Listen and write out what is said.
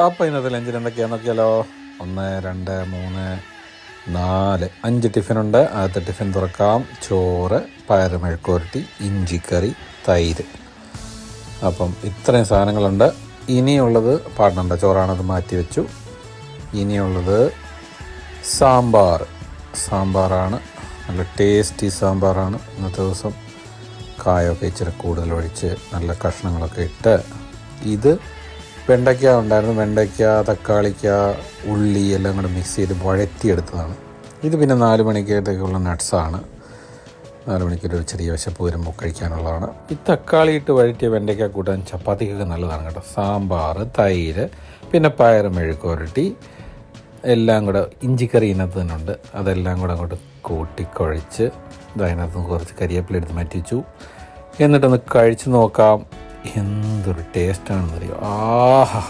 അപ്പോൾ ഇന്നത്തെ ലഞ്ചിന് എന്തൊക്കെയാണെന്ന് നോക്കിയാലോ. 1 2 3 4 5 ടിഫിനുണ്ട്. ആദ്യത്തെ ടിഫിൻ തുറക്കാം. ചോറ്, പയർ മെഴുക്കുവരട്ടി, ഇഞ്ചിക്കറി, തൈര്. അപ്പം ഇത്രയും സാധനങ്ങളുണ്ട്. ഇനിയുള്ളത് പാടുന്നുണ്ട്. ചോറാണത് മാറ്റി വെച്ചു. ഇനിയുള്ളത് സാമ്പാറാണ്. നല്ല ടേസ്റ്റി സാമ്പാറാണ്. ഇന്നത്തെ ദിവസം കായൊക്കെ ഇച്ചിരി കൂടുതൽ ഒഴിച്ച് നല്ല കഷ്ണങ്ങളൊക്കെ ഇട്ട്, ഇത് വെണ്ടയ്ക്ക ഉണ്ടായിരുന്നു. വെണ്ടയ്ക്ക, തക്കാളിക്ക, ഉള്ളി എല്ലാം കൂടെ മിക്സ് ചെയ്ത് വഴറ്റിയെടുത്തതാണ്. ഇത് പിന്നെ 4 മണിക്കേത്തേക്കുള്ള നട്ട്സാണ്. 4 മണിക്കൊരു ചെറിയ വിശപ്പ് വരുമ്പോൾ കഴിക്കാനുള്ളതാണ്. ഈ തക്കാളി ഇട്ട് വഴറ്റിയ വെണ്ടയ്ക്ക കൂട്ടാൻ ചപ്പാത്തിക്കൊക്കെ നല്ലതാണ് കേട്ടോ. സാമ്പാർ, തൈര്, പിന്നെ പയർ മെഴുക്കുവരട്ടി എല്ലാം കൂടെ, ഇഞ്ചിക്കറി ഇതിനകത്ത് തന്നെ ഉണ്ട്. അതെല്ലാം കൂടെ അങ്ങോട്ട് കൂട്ടിക്കുഴച്ച് അതിനകത്ത് കുറച്ച് കരിവേപ്പില എടുത്ത് മാറ്റി വെച്ചു. എന്നിട്ടൊന്ന് കഴിച്ച് നോക്കാം. എന്തൊരു ടേസ്റ്റാണെന്നറിയോ. ആഹാ.